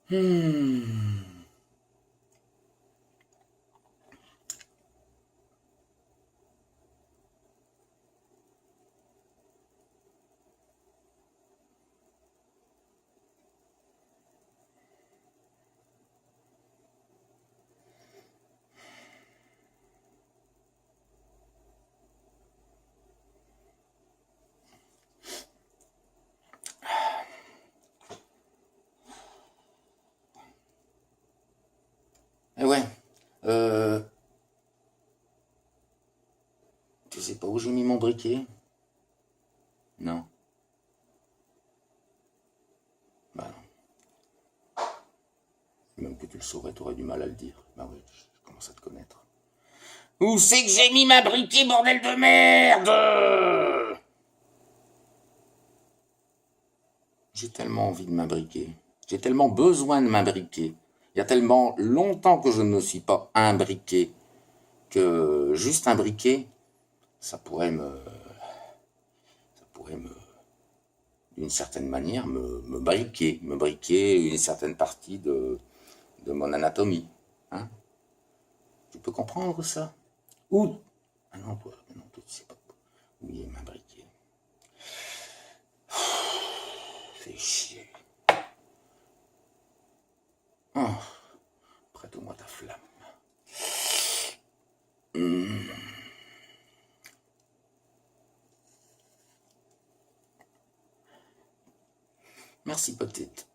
Hmm. Eh ouais, euh, tu sais pas où j'ai mis mon briquet? Non. Bah non. Même que tu le saurais, t'aurais du mal à le dire. Bah oui, je commence à te connaître. Où c'est que j'ai mis ma briquet, bordel de merde? J'ai tellement envie de m'imbriquer. J'ai tellement besoin de m'imbriquer. Il y a tellement longtemps que je ne me suis pas imbriqué que juste imbriquer, ça pourrait me, d'une certaine manière, me briquer une certaine partie de mon anatomie. Hein? Tu peux comprendre ça? Ou, ah non, toi, non, toi, tu sais pas où il est m'imbriquer. Fais chier. Oh, prête-moi ta flamme. Merci, petite.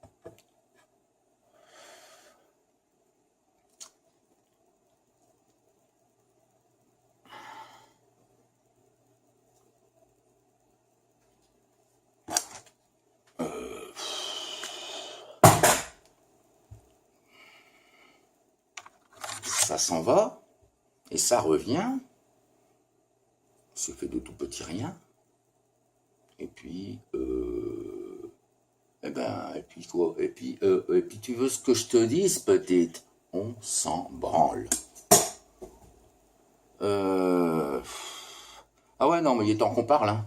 Ça s'en va et ça revient. Se fait de tout petit rien. Et puis, eh ben, et puis quoi? Et puis tu veux ce que je te dise, petite? On s'en branle. Euh... Ah ouais, non, mais il est temps qu'on parle, hein.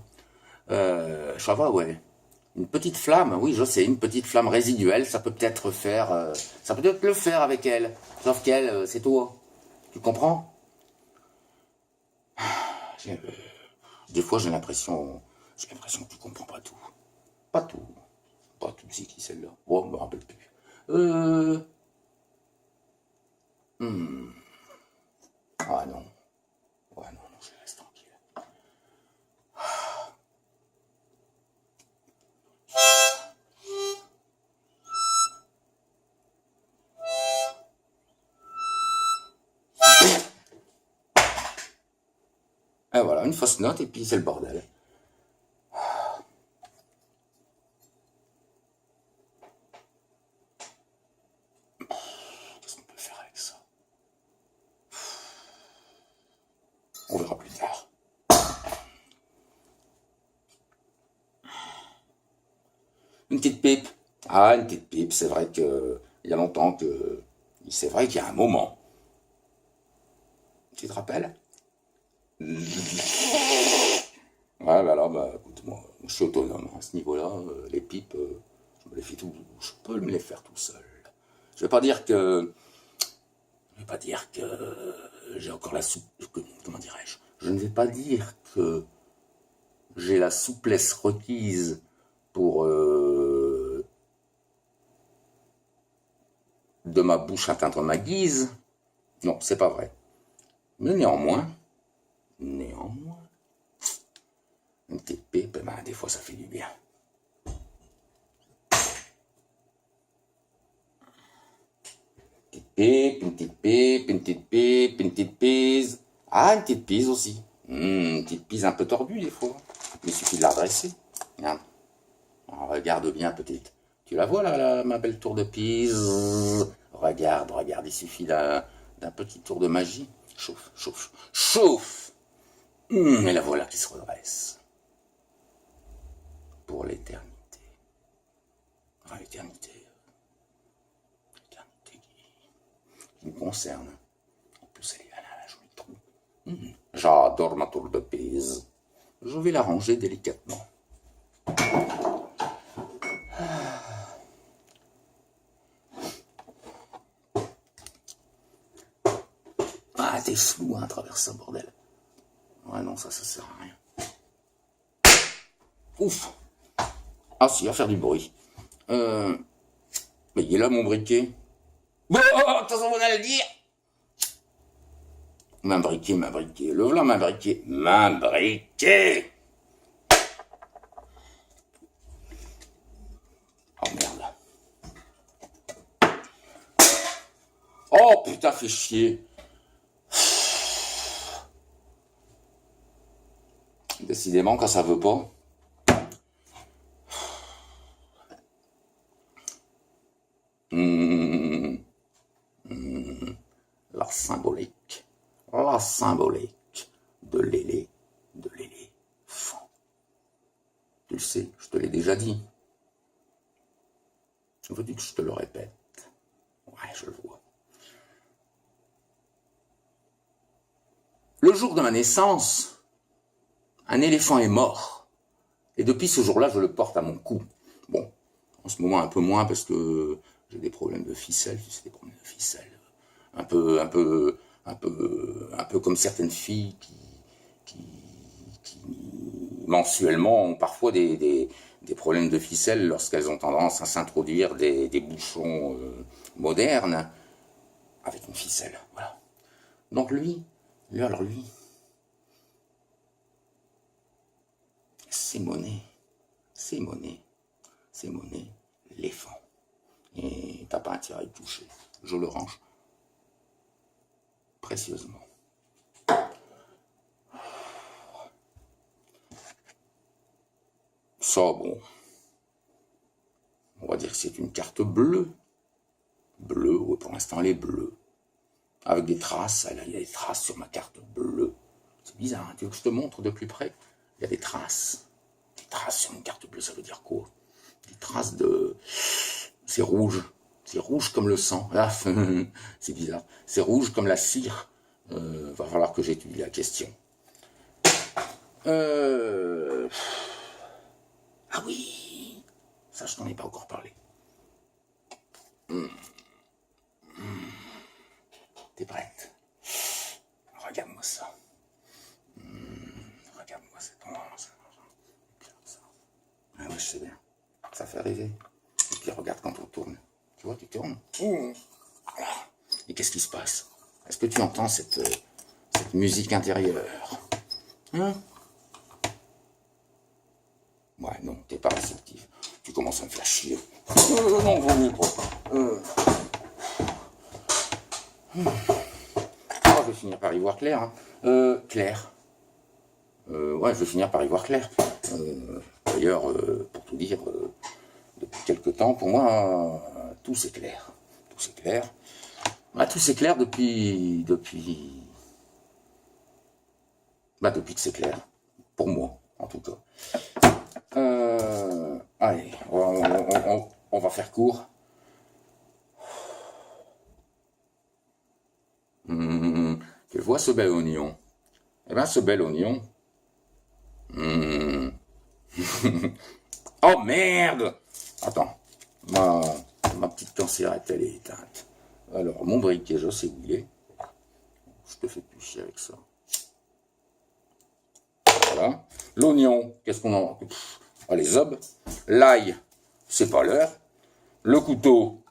Ça va, ouais. Une petite flamme, oui, je sais, une petite flamme résiduelle, ça peut peut-être faire, ça peut peut-être le faire avec elle. Sauf qu'elle, c'est toi. Tu comprends? J'ai- Des fois, j'ai l'impression que tu comprends pas tout. Pas tout. Pas tout, c'est qui celle-là? Oh, je me rappelle plus. Euh, hmm. Ah non. Ouais, non, non, je laisse tranquille. Et voilà, une fausse note et puis c'est le bordel. Qu'est-ce qu'on peut faire avec ça? On verra plus tard. Une petite pipe. Ah, une petite pipe, c'est vrai que il y a longtemps que. C'est vrai qu'il y a un moment. Tu te rappelles? Ouais, bah alors, bah, écoute, moi, je suis autonome à ce niveau-là. Les pipes, je me les fais tout. Je peux me les faire tout seul. Je vais pas dire que. Je vais pas dire que j'ai encore la soupe. Comment dirais-je? Je ne vais pas dire que j'ai la souplesse requise pour de ma bouche atteindre ma guise. Non, c'est pas vrai. Mais néanmoins, une petite pipe, ben, des fois ça fait du bien. Une petite pipe, une petite pipe, une petite pise. Ah, une petite pise aussi. Une petite pise un peu tordue des fois. Il suffit de la redresser. Regarde. Regarde bien, petite. Tu la vois là, ma belle tour de Pise? Regarde, regarde, il suffit d'un petit tour de magie. Chauffe, chauffe, chauffe. Et la voilà qui se redresse. Pour l'éternité. Enfin, l'éternité qui me concerne. En plus, elle a un joli trou. J'adore ma tour de Pise. Je vais la ranger délicatement. t'es flou hein, à travers ça, bordel. Ouais, non, ça sert à rien. Ouf. Ah si, il va faire du bruit. Mais il est là, mon briquet. Bon, attention, on va le dire. Ma briquet. Le voilà, ma briquet. Oh merde. Oh putain, fait chier. Décidément, quand ça veut pas. La symbolique de l'éléphant. Tu le sais, je te l'ai déjà dit. Veux-tu que je te le répète? Ouais, je le vois. Le jour de ma naissance, un éléphant est mort. Et depuis ce jour-là, je le porte à mon cou. Bon, en ce moment un peu moins parce que j'ai des problèmes de ficelle, tu sais, des problèmes de ficelle. Un peu comme certaines filles qui mensuellement ont parfois des problèmes de ficelle lorsqu'elles ont tendance à s'introduire des bouchons modernes avec une ficelle. Voilà. Donc lui, c'est monnaie, l'éléphant. Et t'as pas intérêt à y toucher. Je le range précieusement. Ça, bon, on va dire que c'est une carte bleue. Bleue, ouais, pour l'instant elle est bleue. Avec des traces, il y a des traces sur ma carte bleue. C'est bizarre, hein, tu veux que je te montre de plus près? Il y a des traces. Des traces sur une carte bleue, ça veut dire quoi? Des traces de... C'est rouge. C'est rouge comme le sang. Ah, c'est bizarre. C'est rouge comme la cire. Va falloir que j'étudie la question. Ah oui, ça je t'en ai pas encore parlé. T'es prête? Regarde-moi ça. Regarde-moi cette ça. Ah ouais, je sais bien. Ça fait rêver. Et puis regarde quand on tourne. Tu vois, tu tournes. Voilà. Et qu'est-ce qui se passe? Est-ce que tu entends cette musique intérieure? Hein? Ouais, non, t'es pas réceptif. Tu commences à me faire chier. Non, vaut mieux pas. Je vais finir par y voir clair. Hein. Clair. Ouais, je vais finir par y voir clair. D'ailleurs, pour tout dire, depuis quelque temps, pour moi, tout c'est clair. Tout c'est clair. Bah, tout c'est clair depuis que c'est clair. Pour moi, en tout cas. Allez, on va faire court. Tu vois ce bel oignon? Eh bien, ce bel oignon. Oh merde! Attends, ma petite cancérette, elle est éteinte. Alors, mon briquet, je sais où il est. Je te fais plus chier avec ça. Voilà. L'oignon, qu'est-ce qu'on en... les zobes. L'ail, c'est pas l'heure. Le couteau,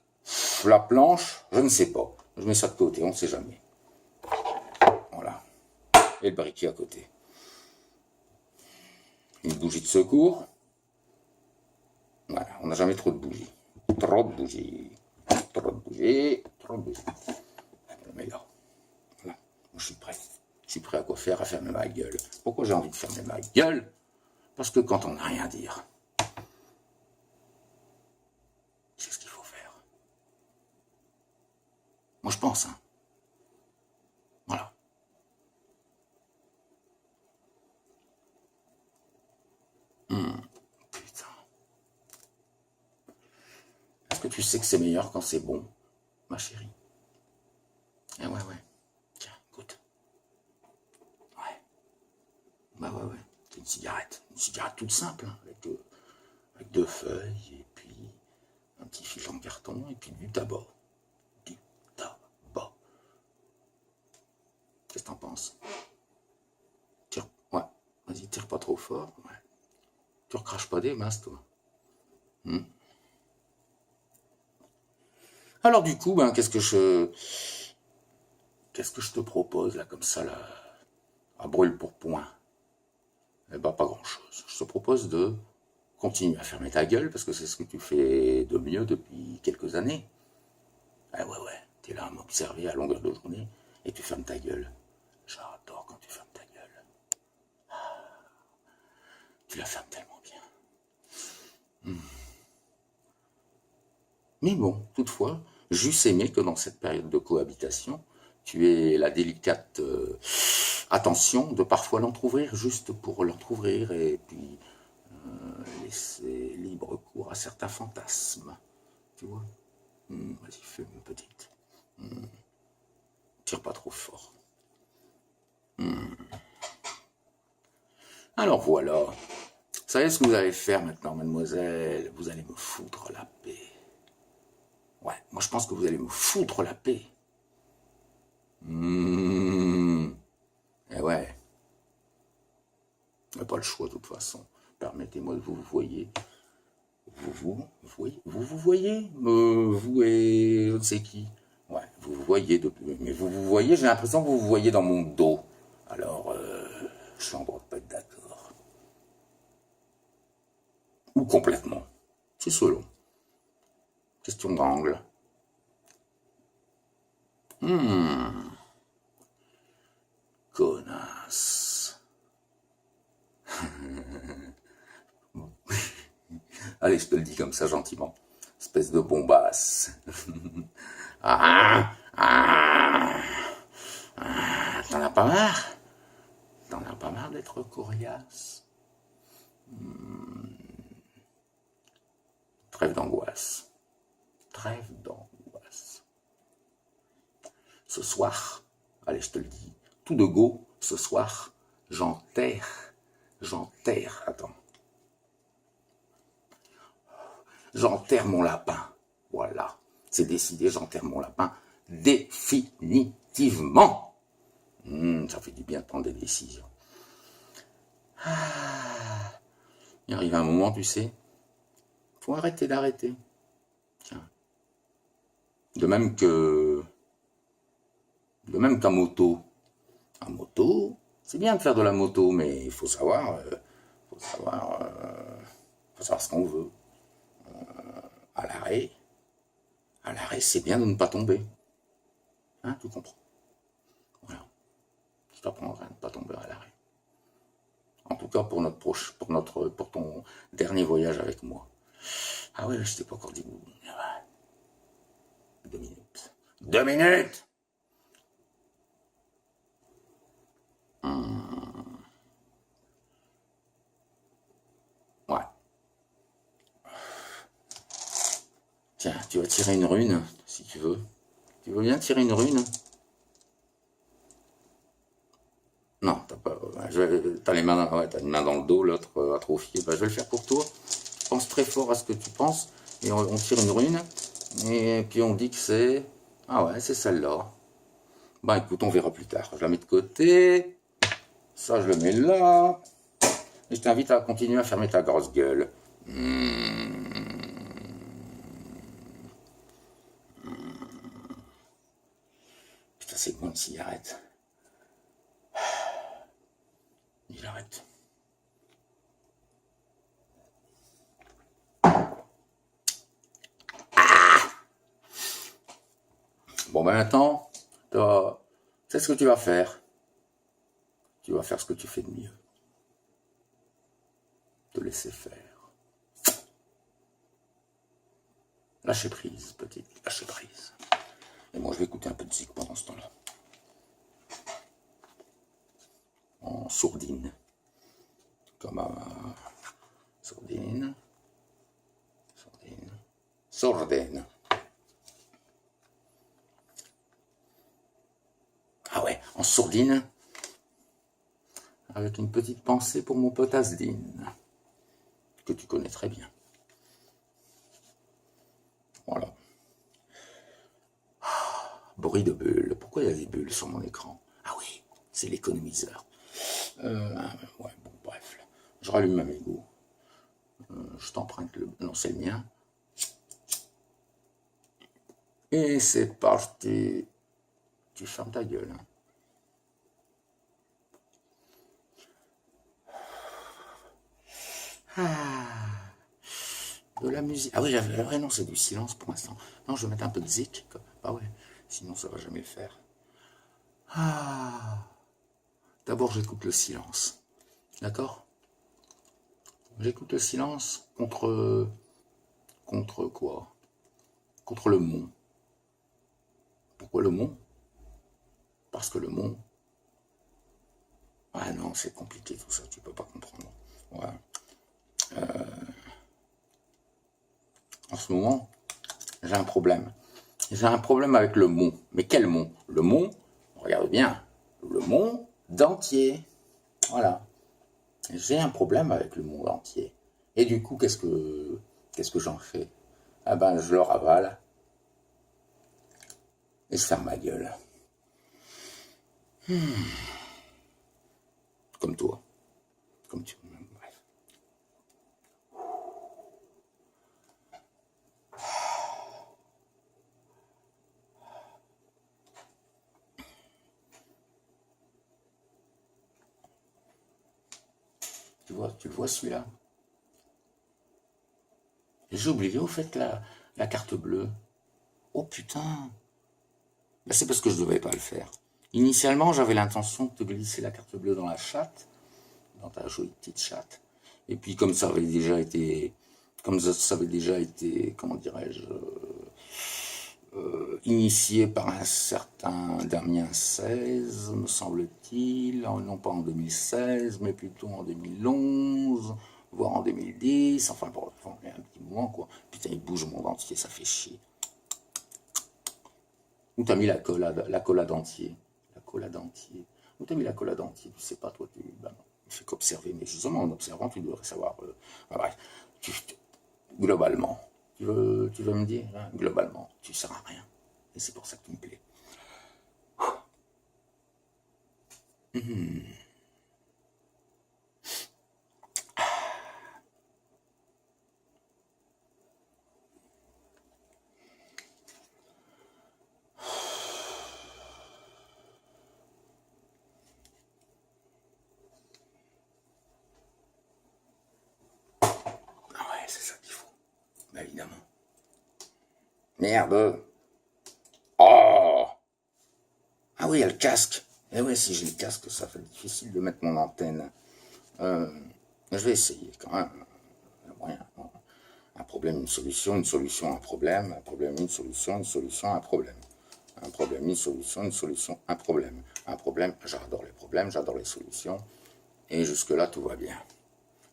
la planche, je ne sais pas. Je mets ça de côté, on ne sait jamais. Voilà. Et le briquet à côté. Une bougie de secours. Voilà, on n'a jamais trop de bougies. Trop de bougies. Je le mets là. Voilà. Je suis prêt. Je suis prêt à quoi faire? À fermer ma gueule. Pourquoi j'ai envie de fermer ma gueule? Parce que quand on n'a rien à dire, c'est ce qu'il faut faire. Moi, je pense, hein. Voilà. Putain. Est-ce que tu sais que c'est meilleur quand c'est bon, ma chérie? Eh ouais. Tiens, écoute. Ouais. Bah ouais. C'est une cigarette. Une cigarette toute simple, hein, avec deux feuilles, et puis un petit fil en carton, et puis du tabac. Du tabac. trop fort. Ouais. Tu recraches pas des masses, toi. Hmm. Alors du coup, ben, qu'est-ce que je te propose là, comme ça, là, à brûle pour point? Eh ben, pas grand-chose. Je te propose de continuer à fermer ta gueule, parce que c'est ce que tu fais de mieux depuis quelques années. Ah ouais, t'es là à m'observer à longueur de journée, et tu fermes ta gueule. J'adore quand tu fermes ta gueule. Tu la fermes tellement bien. Mais bon, toutefois, j'eusse aimé que dans cette période de cohabitation, tu aies la délicate attention de parfois l'entrouvrir juste pour l'entrouvrir et puis laisser libre cours à certains fantasmes. Tu vois? Vas-y, fais une petite. Tire pas trop fort. Alors voilà. Vous savez ce que vous allez faire maintenant, mademoiselle? Vous allez me foutre la paix. Ouais, moi je pense que vous allez me foutre la paix. Eh ouais. Pas le choix de toute façon. Permettez-moi de vous voyez. Vous voyez? Vous voyez? Vous et je ne sais qui. Ouais, vous voyez depuis. Mais vous voyez, j'ai l'impression que vous voyez dans mon dos. Alors, je suis en droit de pas être d'accord. Ou complètement. C'est selon. Question d'angle. Connasse. Allez, je te le dis comme ça gentiment. Espèce de bombasse. T'en as pas marre? T'en as pas marre d'être coriace? Trêve d'angoisse. Trêve d'angoisse. Ce soir, allez, je te le dis, tout de go, ce soir, j'enterre, attends. J'enterre mon lapin. Voilà. C'est décidé, j'enterre mon lapin définitivement. Ça fait du bien de prendre des décisions. Il arrive un moment, tu sais, faut arrêter d'arrêter. Tiens. De même qu'à moto. À moto, c'est bien de faire de la moto, mais il faut savoir ce qu'on veut. À l'arrêt, c'est bien de ne pas tomber. Hein, tu comprends? Voilà. Je t'apprendrai à ne pas tomber à l'arrêt. En tout cas, pour ton dernier voyage avec moi. Ah ouais, je t'ai pas encore dit. 2 minutes. 2 minutes! Ouais. Tiens, tu vas tirer une rune, si tu veux. Tu veux bien tirer une rune? Non, t'as les mains, ouais, t'as une main dans le dos, l'autre atrophiée. Bah, je vais le faire pour toi. Pense très fort à ce que tu penses et on tire une rune et puis on dit que c'est... Ah ouais, c'est celle-là. Bah écoute, on verra plus tard. Je la mets de côté. Ça, je le mets là. Et je t'invite à continuer à fermer ta grosse gueule. Putain, c'est bon une cigarette. Il arrête. Bon, ben maintenant, tu sais ce que tu vas faire. Tu vas faire ce que tu fais de mieux. Te laisser faire. Lâcher prise, petite, lâcher prise. Et moi, je vais écouter un peu de musique pendant ce temps-là. En sourdine. Comme un... Sourdine. Sourdine. Ah ouais, en sourdine. Avec une petite pensée pour mon pote Asdine. Que tu connais très bien. Voilà. Bruit de bulles. Pourquoi il y a des bulles sur mon écran? Ah oui, c'est l'économiseur. Ouais, bon, bref. Je rallume ma mégot. Je t'emprunte le... Non, c'est le mien. Et c'est parti. Tu fermes ta gueule. Hein. Ah, de la musique. Ah oui, non, c'est du silence pour l'instant. Non, je vais mettre un peu de zik. Ah ouais, sinon ça va jamais le faire. Ah. D'abord, j'écoute le silence. D'accord? J'écoute le silence contre quoi? Contre le mot. Pourquoi le mot? Parce que le mot... Ah non, c'est compliqué tout ça, tu peux pas comprendre. Ouais. En ce moment, j'ai un problème. J'ai un problème avec le mot. Mais quel mot? Le mot, regarde bien, le mot d'entier. Voilà. J'ai un problème avec le monde entier. Et du coup, qu'est-ce que j'en fais? Ah ben, je le ravale et je ferme ma gueule. Comme toi. Comme tu. Bref. Tu le vois celui-là? J'ai oublié au fait la carte bleue. Oh putain! Ben, c'est parce que je ne devais pas le faire. Initialement, j'avais l'intention de te glisser la carte bleue dans la chatte, dans ta jolie petite chatte. Et puis comme ça avait déjà été, comment dirais-je, initié par un certain Damien 16, me semble-t-il, non pas en 2016, mais plutôt en 2011, voire en 2010, enfin bon, il y a un petit moment quoi. Putain, il bouge le monde entier, ça fait chier. Où t'as mis la colle à dentier? La colle à dentier. Où t'as mis la colle à dentier? Tu sais pas, toi, ben non, il fait qu'observer, mais justement, en observant, tu devrais savoir. Bref, globalement, tu veux me dire, hein, globalement, tu ne sers à rien. Et c'est pour ça que tu me plais. Ah ouais, c'est ça qu'il faut. Bah, évidemment. Merde. Oh. Ah oui, il y a le casque. Eh ouais, si j'ai le casque, ça fait difficile de mettre mon antenne. Je vais essayer quand même. Ouais, un problème, une solution, un problème, un problème, une solution, un problème. Un problème, une solution, un problème. Un problème, j'adore les problèmes, j'adore les solutions. Et jusque-là, tout va bien.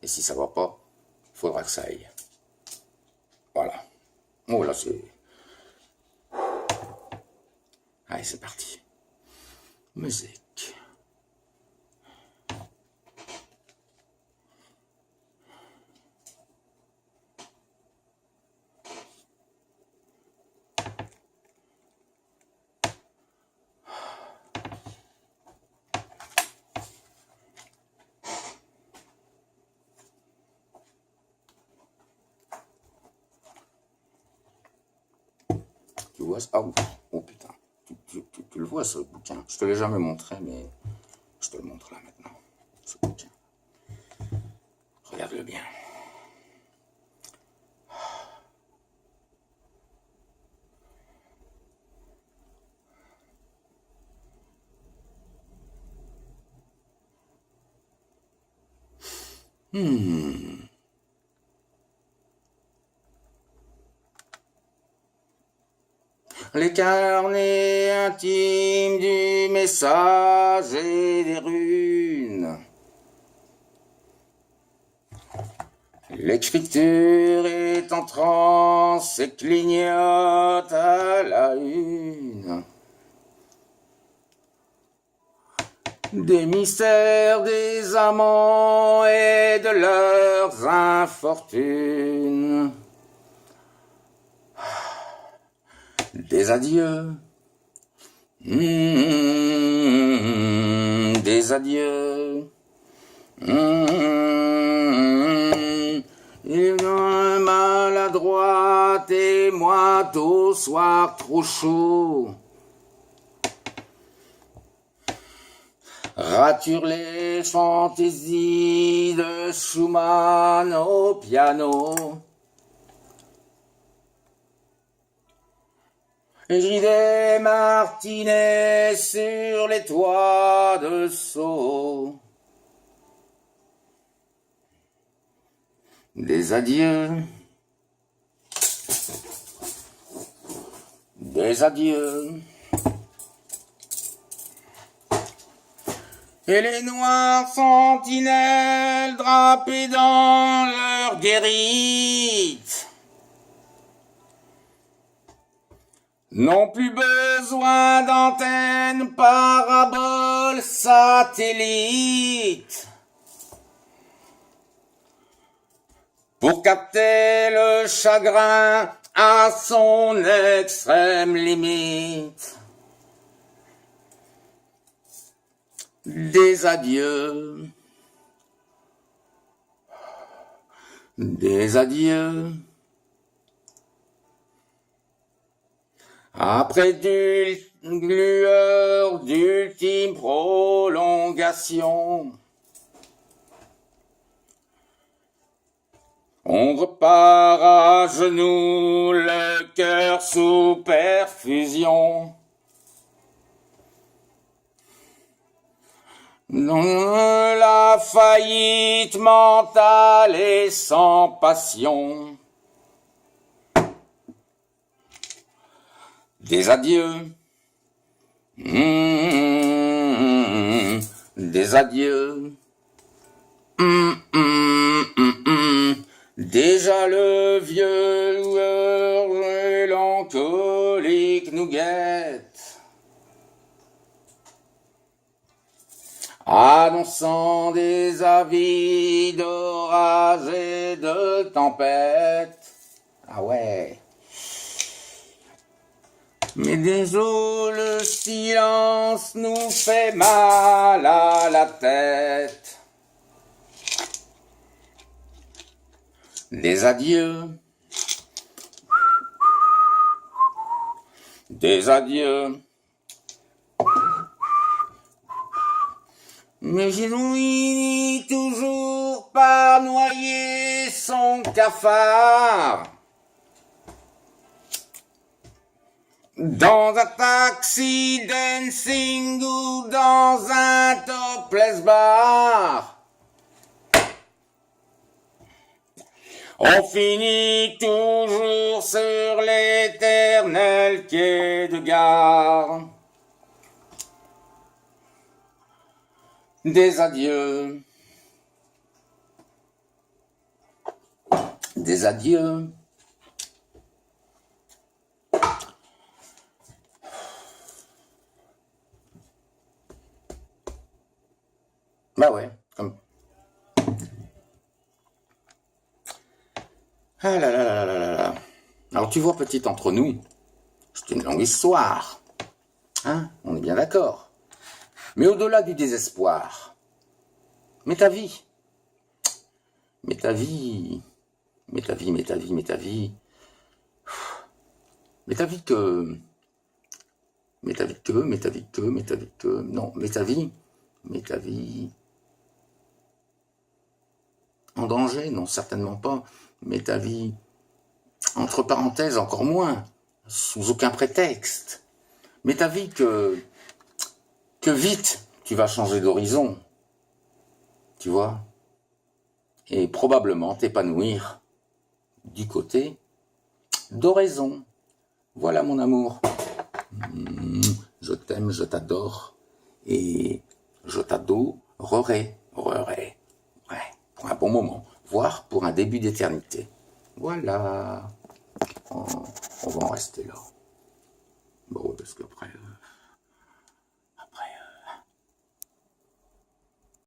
Et si ça va pas, il faudra que ça aille. Voilà. Oh là, c'est... Allez, c'est parti. Musique. Tu vois ça? Oh putain. Tu le vois ce bouquin? Je te l'ai jamais montré, mais je te le montre là maintenant. Ce bouquin. Regarde-le bien. Les carnets intimes du message et des runes. L'écriture est en transe et clignote à la une. Des mystères des amants et de leurs infortunes. Des adieux. Des adieux. droite et moi au soir trop chaud. Rature les fantaisies de Schumann au piano. J'ai des martinets sur les toits de Sceaux. Des adieux. Des adieux. Et les noires sentinelles drapées dans leur guérite n'ont plus besoin d'antennes, paraboles, satellites pour capter le chagrin à son extrême limite. Des adieux, des adieux. Après d'une lueur d'ultime prolongation, on repart à genoux, le cœur sous perfusion. Dans la faillite mentale et sans passion. Des adieux, des adieux, déjà le vieux loueur mélancolique nous guette, annonçant des avis d'orage et de tempête. Ah ouais. Mais désolé, le silence nous fait mal à la tête. Des adieux. Des adieux. Mais j'ai fini toujours par noyer son cafard dans un taxi dancing ou dans un topless bar. On finit toujours sur l'éternel quai de gare. Des adieux. Des adieux. Bah ouais, comme... Ah là là là là là là. Alors tu vois, petite, entre nous, c'est une longue histoire. Hein, on est bien d'accord. Mais au-delà du désespoir, mais ta vie, mais ta vie, mais ta vie, mais ta vie, mais ta vie, mais ta vie que, mais ta vie que, mais ta vie que, mais ta vie que, non, mais ta vie en danger, non, certainement pas, mais ta vie, entre parenthèses, encore moins, sous aucun prétexte, mais ta vie que vite tu vas changer d'horizon, tu vois, et probablement t'épanouir du côté d'oraison. Voilà mon amour. Je t'aime, je t'adore, et je t'adorerai, ouais, pour un bon moment, voire pour un début d'éternité. Voilà, on va en rester là. Bon, parce qu'après...